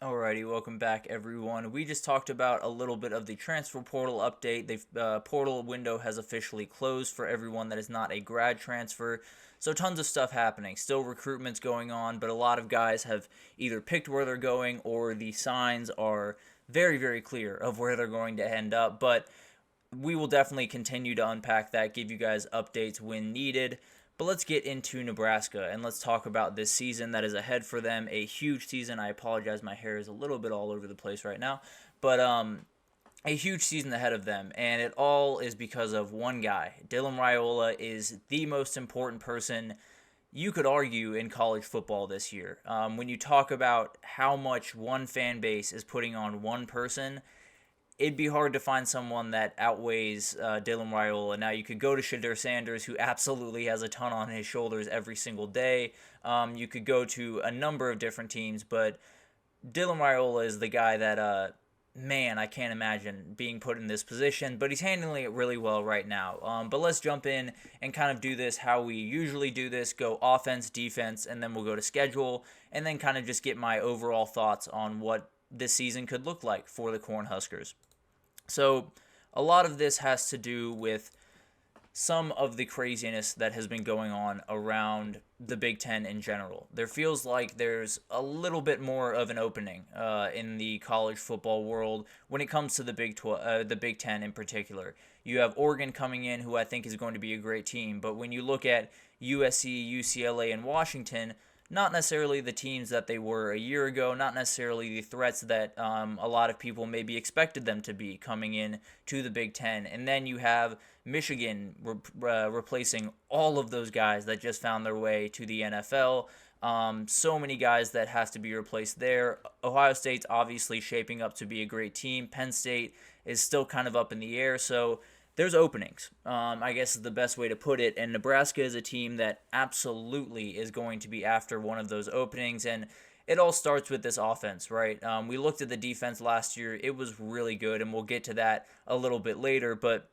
Alrighty, welcome back, everyone. We just talked about a little bit of the transfer portal update. The portal window has officially closed for everyone that is not a grad transfer. So tons of stuff happening. Still recruitment's going on, but a lot of guys have either picked where they're going or the signs are very, very clear of where they're going to end up. But we will definitely continue to unpack that, give you guys updates when needed. But let's get into Nebraska and let's talk about this season that is ahead for them. A huge season. I apologize, my hair is a little bit all over the place right now. But a huge season ahead of them, and it all is because of one guy. Dylan Raiola is the most important person, you could argue, in college football this year. When you talk about how much one fan base is putting on one person, it'd be hard to find someone that outweighs Dylan Raiola. Now, you could go to Shedeur Sanders, who absolutely has a ton on his shoulders every single day. You could go to a number of different teams, but Dylan Raiola is the guy that, man, I can't imagine being put in this position, but he's handling it really well right now. But let's jump in and kind of do this how we usually do this, go offense, defense, and then we'll go to schedule, and then kind of just get my overall thoughts on what this season could look like for the Cornhuskers. So a lot of this has to do with some of the craziness that has been going on around the Big Ten in general. There feels like there's a little bit more of an opening in the college football world when it comes to the the Big Ten in particular. You have Oregon coming in, who I think is going to be a great team, but when you look at USC, UCLA, and Washington, not necessarily the teams that they were a year ago, not necessarily the threats that a lot of people maybe expected them to be coming in to the Big Ten. And then you have Michigan replacing all of those guys that just found their way to the NFL. So many guys that has to be replaced there. Ohio State's obviously shaping up to be a great team. Penn State is still kind of up in the air. So there's openings, I guess is the best way to put it. And Nebraska is a team that absolutely is going to be after one of those openings. And it all starts with this offense, right? We looked at the defense last year. It was really good, and we'll get to that a little bit later. But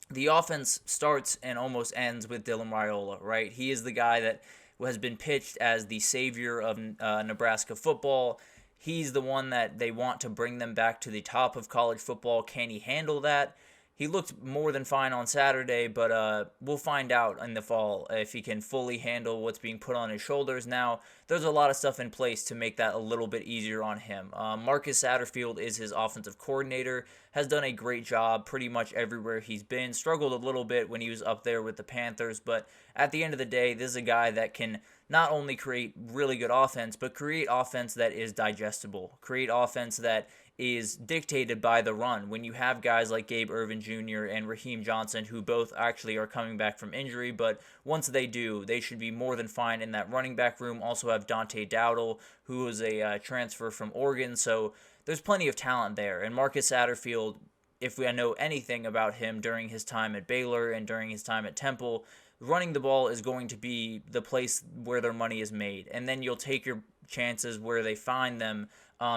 the offense starts and almost ends with Dylan Raiola, right? He is the guy that has been pitched as the savior of Nebraska football. He's the one that they want to bring them back to the top of college football. Can he handle that? He looked more than fine on Saturday, but we'll find out in the fall if he can fully handle what's being put on his shoulders. Now, there's a lot of stuff in place to make that a little bit easier on him. Marcus Satterfield is his offensive coordinator, has done a great job pretty much everywhere he's been. Struggled a little bit when he was up there with the Panthers, but at the end of the day, this is a guy that can not only create really good offense, but create offense that is digestible, create offense that is dictated by the run. When you have guys like Gabe Ervin Jr. and Raheem Johnson, who both actually are coming back from injury, but once they do, they should be more than fine in that running back room. Also have Dante Dowdle, who is a transfer from Oregon, so there's plenty of talent there. And Marcus Satterfield, if we know anything about him during his time at Baylor and during his time at Temple, running the ball is going to be the place where their money is made. And then you'll take your chances where they find them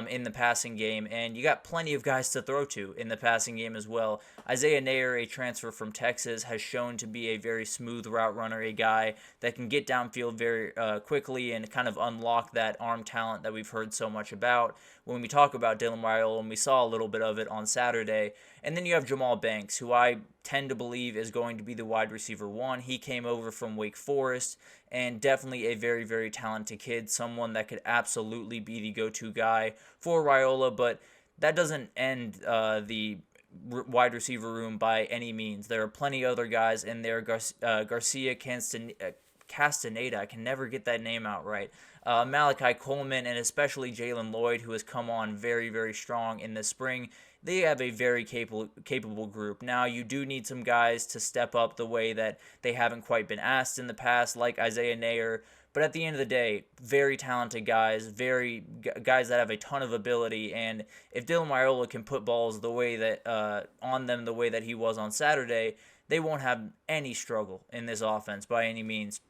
in the passing game, and you got plenty of guys to throw to in the passing game as well. Isaiah Nayer, a transfer from Texas, has shown to be a very smooth route runner, a guy that can get downfield very quickly and kind of unlock that arm talent that we've heard so much about when we talk about Dylan Raiola, and we saw a little bit of it on Saturday. And then you have Jamal Banks, who I tend to believe is going to be the wide receiver one. He came over from Wake Forest, and definitely a very, very talented kid, someone that could absolutely be the go-to guy for Raiola, but that doesn't end the wide receiver room by any means. There are plenty of other guys in there. Garcia Castaneda, I can never get that name out right. Malachi Coleman, and especially Jalen Lloyd, who has come on very, very strong in the spring. They have a very capable group. Now, you do need some guys to step up the way that they haven't quite been asked in the past, like Isaiah Nayer. But at the end of the day, very talented guys, guys that have a ton of ability. And if Dylan Raiola can put balls the way that on them the way that he was on Saturday, they won't have any struggle in this offense by any means.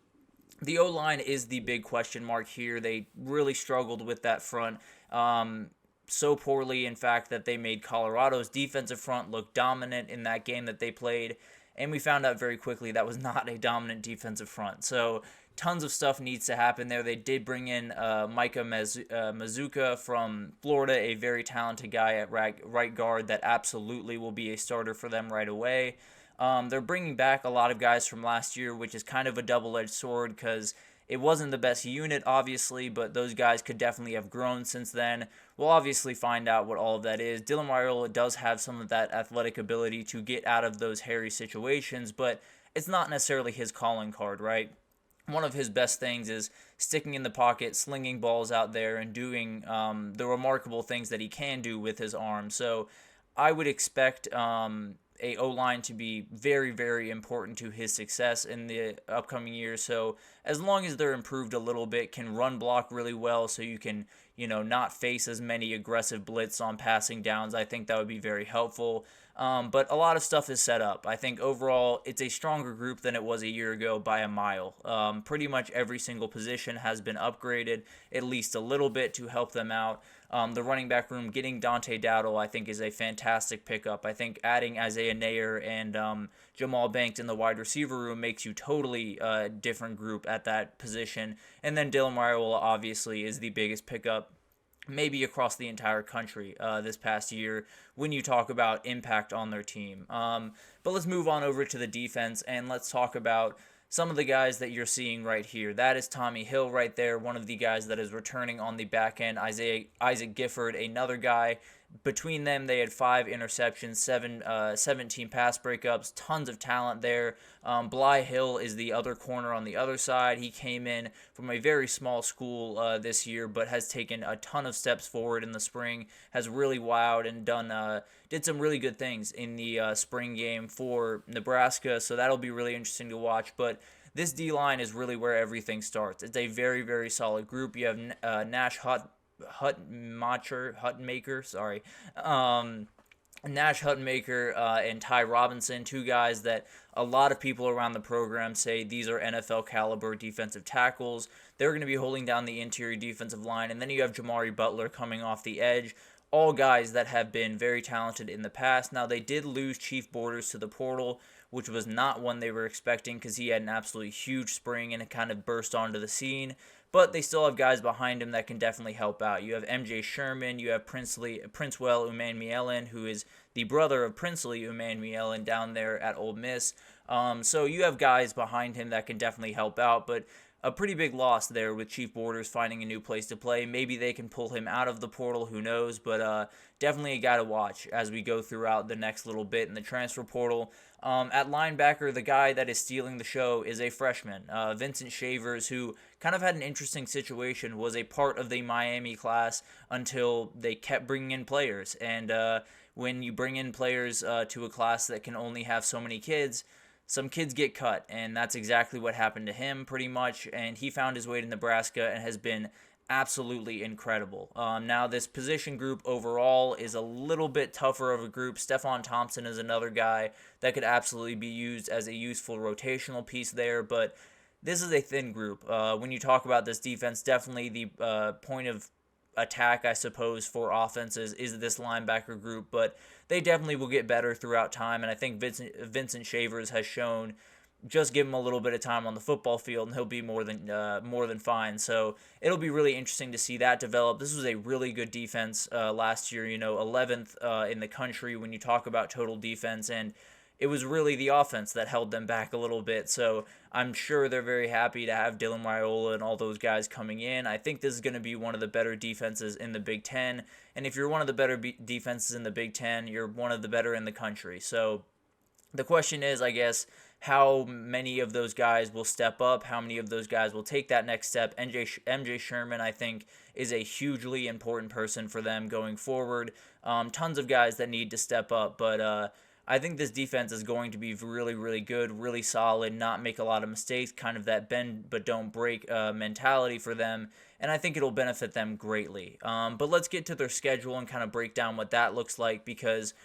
The O-line is the big question mark here. They really struggled with that front. So poorly, in fact, that they made Colorado's defensive front look dominant in that game that they played, and we found out very quickly that was not a dominant defensive front. So tons of stuff needs to happen there. They did bring in Micah Mazuka from Florida, a very talented guy at right guard that absolutely will be a starter for them right away. They're bringing back a lot of guys from last year, which is kind of a double-edged sword because it wasn't the best unit, obviously, but those guys could definitely have grown since then. We'll obviously find out what all of that is. Dylan Raiola does have some of that athletic ability to get out of those hairy situations, but it's not necessarily his calling card, right? One of his best things is sticking in the pocket, slinging balls out there, and doing the remarkable things that he can do with his arm. So I would expect a O-line to be very, very important to his success in the upcoming years. So as long as they're improved a little bit, can run block really well so you can, not face as many aggressive blitz on passing downs, I think that would be very helpful. But a lot of stuff is set up. I think overall it's a stronger group than it was a year ago by a mile. Pretty much every single position has been upgraded at least a little bit to help them out. The running back room, getting Dante Dowdle, I think, is a fantastic pickup. I think adding Isaiah Nayer and Jamal Banks in the wide receiver room makes you totally different group at that position. And then Dylan Raiola, obviously, is the biggest pickup maybe across the entire country this past year when you talk about impact on their team. But let's move on over to the defense, and let's talk about some of the guys that you're seeing right here. That is Tommy Hill right there, one of the guys that is returning on the back end. Isaac Gifford, another guy. Between them, they had 5 interceptions, 17 pass breakups, tons of talent there. Bly Hill is the other corner on the other side. He came in from a very small school this year, but has taken a ton of steps forward in the spring, has really wowed and did some really good things in the spring game for Nebraska, so that'll be really interesting to watch. But this D-line is really where everything starts. It's a very, very solid group. You have Nash Hutmaker, Nash Hutmaker and Ty Robinson, 2 guys that a lot of people around the program say these are NFL caliber defensive tackles. They're going to be holding down the interior defensive line. And then you have Jamari Butler coming off the edge. All guys that have been very talented in the past. Now, they did lose Chief Borders to the portal, which was not one they were expecting because he had an absolutely huge spring and it kind of burst onto the scene. But they still have guys behind him that can definitely help out. You have MJ Sherman, you have Princewell Umanmielen, who is the brother of Princely Umanmielen down there at Ole Miss. So you have guys behind him that can definitely help out, but a pretty big loss there with Chief Borders finding a new place to play. Maybe they can pull him out of the portal, who knows, but definitely a guy to watch as we go throughout the next little bit in the transfer portal. At linebacker, the guy that is stealing the show is a freshman, Vincent Shavers, who kind of had an interesting situation, was a part of the Miami class until they kept bringing in players. And when you bring in players to a class that can only have so many kids, some kids get cut, and that's exactly what happened to him pretty much. And he found his way to Nebraska and has been absolutely incredible. Now, this position group overall is a little bit tougher of a group. Stephon Thompson is another guy that could absolutely be used as a useful rotational piece there, but this is a thin group. When you talk about this defense, definitely the point of attack, I suppose, for offenses is this linebacker group, but they definitely will get better throughout time, and I think Vincent Shavers has shown just give him a little bit of time on the football field, and he'll be more than fine. So it'll be really interesting to see that develop. This was a really good defense last year, 11th in the country when you talk about total defense, and it was really the offense that held them back a little bit. So I'm sure they're very happy to have Dylan Raiola and all those guys coming in. I think this is going to be one of the better defenses in the Big Ten, and if you're one of the better defenses in the Big Ten, you're one of the better in the country. So the question is, I guess, how many of those guys will step up, how many of those guys will take that next step. MJ Sherman, I think, is a hugely important person for them going forward. Tons of guys that need to step up, but I think this defense is going to be really, really good, really solid, not make a lot of mistakes, kind of that bend but don't break mentality for them, and I think it'll benefit them greatly. But let's get to their schedule and kind of break down what that looks like, because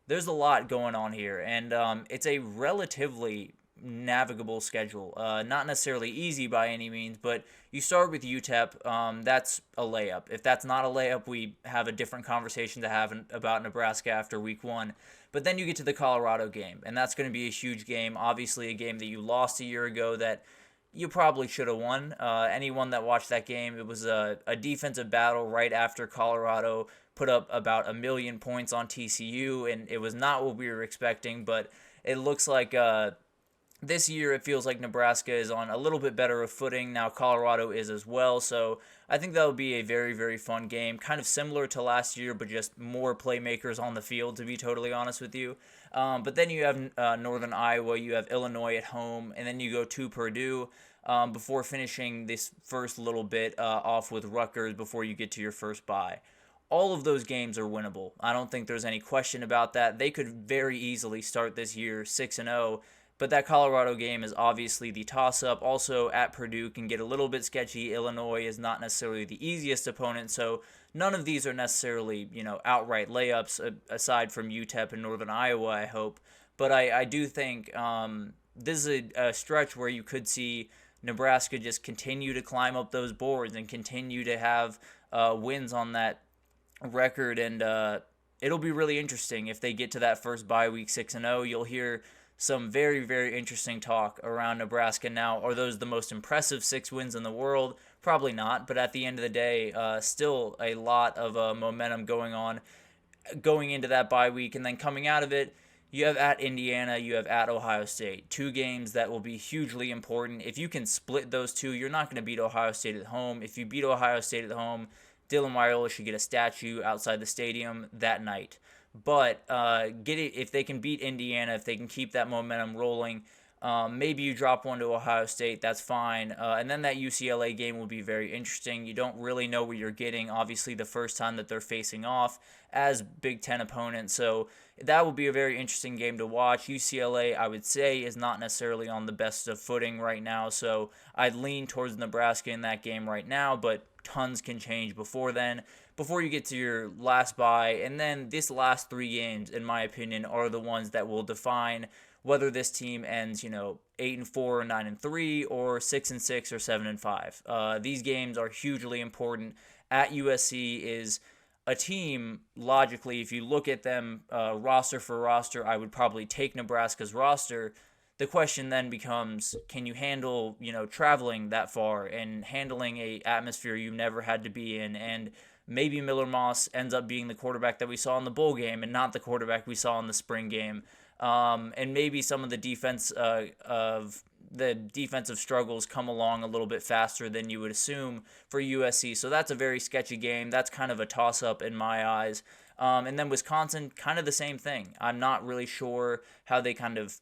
there's a lot going on here, and it's a relatively navigable schedule. Not necessarily easy by any means, but you start with UTEP. That's a layup. If that's not a layup, we have a different conversation to have about Nebraska after week 1. But then you get to the Colorado game, and that's going to be a huge game. Obviously, a game that you lost a year ago that you probably should have won. Anyone that watched that game, it was a defensive battle right after Colorado put up about 1,000,000 points on TCU, and it was not what we were expecting, but it looks like this year it feels like Nebraska is on a little bit better of footing. Now Colorado is as well, so I think that will be a very, very fun game. Kind of similar to last year, but just more playmakers on the field, to be totally honest with you. But then you have Northern Iowa, you have Illinois at home, and then you go to Purdue before finishing this first little bit off with Rutgers before you get to your first bye. All of those games are winnable. I don't think there's any question about that. They could very easily start this year 6-0, but that Colorado game is obviously the toss-up. Also, at Purdue can get a little bit sketchy. Illinois is not necessarily the easiest opponent, so none of these are necessarily, outright layups aside from UTEP and Northern Iowa, I hope. But I do think this is a stretch where you could see Nebraska just continue to climb up those boards and continue to have wins on that record, and it'll be really interesting if they get to that first bye week 6-0. You'll hear some very, very interesting talk around Nebraska now. Are those the most impressive 6 wins in the world? Probably not, but at the end of the day, still a lot of momentum going into that bye week, and then coming out of it, you have at Indiana, you have at Ohio State. 2 games that will be hugely important. If you can split those 2, you're not going to beat Ohio State at home. If you beat Ohio State at home, Dylan Raiola should get a statue outside the stadium that night. But if they can beat Indiana, if they can keep that momentum rolling, maybe you drop one to Ohio State, that's fine. And then that UCLA game will be very interesting. You don't really know what you're getting, obviously, the first time that they're facing off as Big Ten opponents. So that will be a very interesting game to watch. UCLA, I would say, is not necessarily on the best of footing right now. So I'd lean towards Nebraska in that game right now, but tons can change before then, before you get to your last bye. And then this last 3 games, in my opinion, are the ones that will define whether this team ends, 8-4 or 9-3 or 6-6 or 7-5. These games are hugely important. At USC is a team, logically, if you look at them roster for roster, I would probably take Nebraska's roster. The question then becomes, can you handle, traveling that far and handling a atmosphere you've never had to be in? And maybe Miller Moss ends up being the quarterback that we saw in the bowl game and not the quarterback we saw in the spring game. And maybe some of the defensive struggles come along a little bit faster than you would assume for USC. So that's a very sketchy game. That's kind of a toss-up in my eyes. And then Wisconsin, kind of the same thing. I'm not really sure how they kind of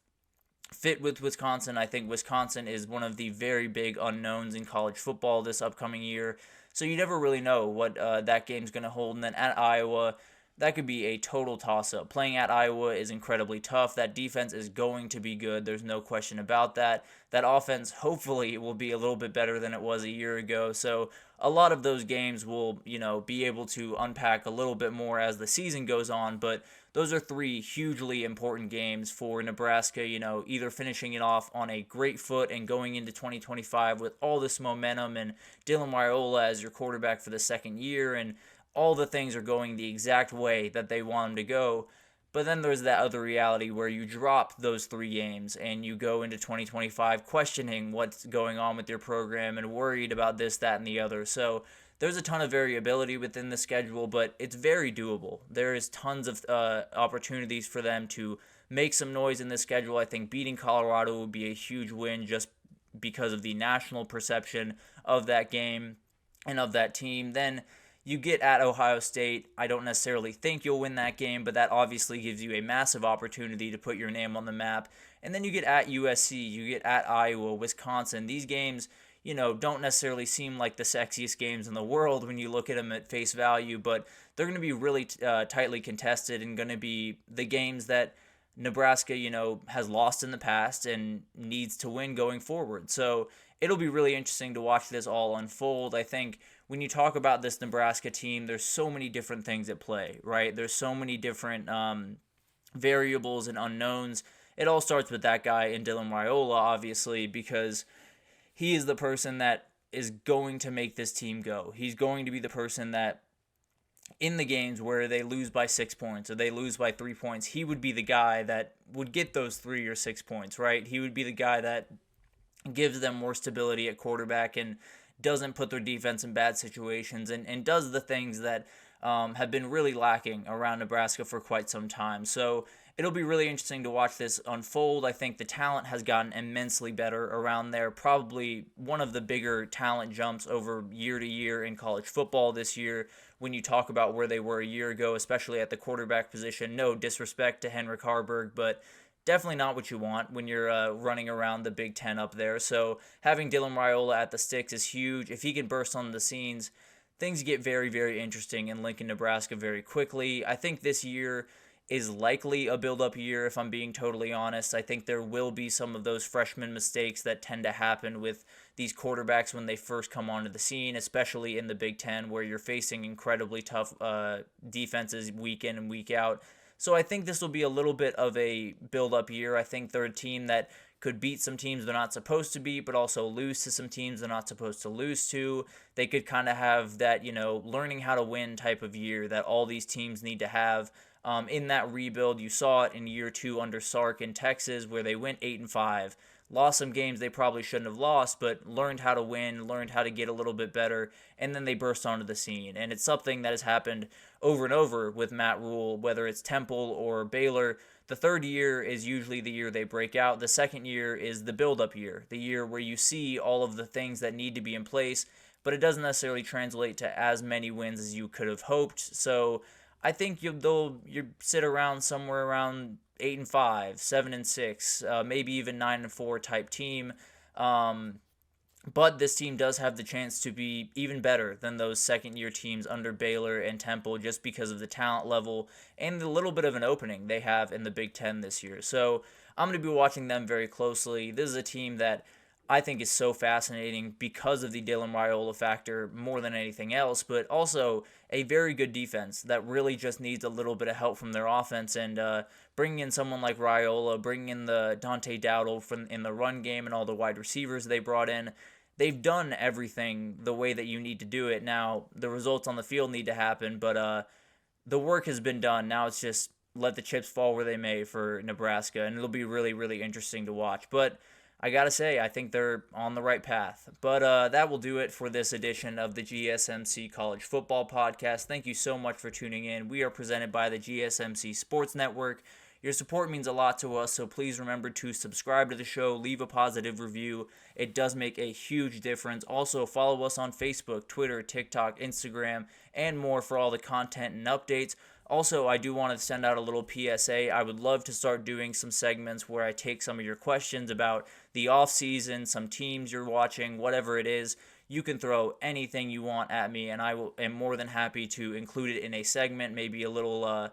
fit with Wisconsin. I think Wisconsin is one of the very big unknowns in college football this upcoming year. So you never really know what that game's going to hold. And then at Iowa, that could be a total toss-up. Playing at Iowa is incredibly tough. That defense is going to be good. There's no question about that. That offense, hopefully, will be a little bit better than it was a year ago. So a lot of those games will, be able to unpack a little bit more as the season goes on. But those are 3 hugely important games for Nebraska, either finishing it off on a great foot and going into 2025 with all this momentum and Dylan Raiola as your quarterback for the second year, and all the things are going the exact way that they want them to go. But then there's that other reality where you drop those 3 games and you go into 2025 questioning what's going on with your program and worried about this, that, and the other. So there's a ton of variability within the schedule, but it's very doable. There is tons of opportunities for them to make some noise in the schedule. I think beating Colorado would be a huge win just because of the national perception of that game and of that team. Then you get at Ohio State. I don't necessarily think you'll win that game, but that obviously gives you a massive opportunity to put your name on the map. And then you get at USC, you get at Iowa, Wisconsin. These games, don't necessarily seem like the sexiest games in the world when you look at them at face value, but they're going to be really tightly contested and going to be the games that Nebraska, has lost in the past and needs to win going forward. So it'll be really interesting to watch this all unfold. I think when you talk about this Nebraska team, there's so many different things at play, right? There's so many different variables and unknowns. It all starts with that guy in Dylan Raiola, obviously, because he is the person that is going to make this team go. He's going to be the person that in the games where they lose by 6 points or they lose by 3 points, he would be the guy that would get those 3 or 6 points, right? He would be the guy that gives them more stability at quarterback, and doesn't put their defense in bad situations, and does the things that have been really lacking around Nebraska for quite some time. So it'll be really interesting to watch this unfold. I think the talent has gotten immensely better around there. Probably one of the bigger talent jumps over year to year in college football this year when you talk about where they were a year ago, especially at the quarterback position. No disrespect to Henrik Harburg, but definitely not what you want when you're running around the Big Ten up there. So having Dylan Raiola at the sticks is huge. If he can burst on the scenes, things get very, very interesting in Lincoln, Nebraska very quickly. I think this year is likely a build-up year, if I'm being totally honest. I think there will be some of those freshman mistakes that tend to happen with these quarterbacks when they first come onto the scene, especially in the Big Ten, where you're facing incredibly tough defenses week in and week out. So I think this will be a little bit of a build-up year. I think they're a team that could beat some teams they're not supposed to beat, but also lose to some teams they're not supposed to lose to. They could kind of have that, learning how to win type of year that all these teams need to have. In that rebuild, you saw it in year 2 under Sark in Texas, where they went 8-5. Lost some games they probably shouldn't have lost, but learned how to win, learned how to get a little bit better, and then they burst onto the scene. And it's something that has happened over and over with Matt Rule, whether it's Temple or Baylor. The third year is usually the year they break out. The second year is the build-up year, the year where you see all of the things that need to be in place, but it doesn't necessarily translate to as many wins as you could have hoped. So I think you sit around somewhere around 8-5, 7-6, maybe even 9-4 type team. But this team does have the chance to be even better than those second-year teams under Baylor and Temple, just because of the talent level and the little bit of an opening they have in the Big Ten this year. So I'm going to be watching them very closely. This is a team that I think is so fascinating because of the Dylan Raiola factor more than anything else, but also a very good defense that really just needs a little bit of help from their offense. And bringing in someone like Raiola, bringing in the Dante Dowdle in the run game and all the wide receivers they brought in, they've done everything the way that you need to do it. Now, the results on the field need to happen, but the work has been done. Now it's just let the chips fall where they may for Nebraska, and it'll be really, really interesting to watch. But I gotta say, I think they're on the right path. But that will do it for this edition of the GSMC College Football Podcast. Thank you so much for tuning in. We are presented by the GSMC Sports Network. Your support means a lot to us, so please remember to subscribe to the show, leave a positive review. It does make a huge difference. Also, follow us on Facebook, Twitter, TikTok, Instagram, and more for all the content and updates. Also, I do want to send out a little PSA. I would love to start doing some segments where I take some of your questions about the off-season, some teams you're watching, whatever it is. You can throw anything you want at me, and am more than happy to include it in a segment, maybe a little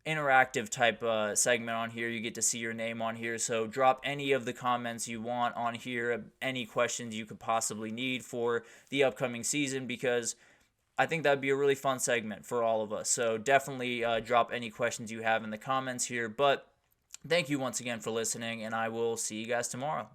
interactive type segment on here. You get to see your name on here, so drop any of the comments you want on here, any questions you could possibly need for the upcoming season, because I think that'd be a really fun segment for all of us. So definitely drop any questions you have in the comments here. But thank you once again for listening, and I will see you guys tomorrow.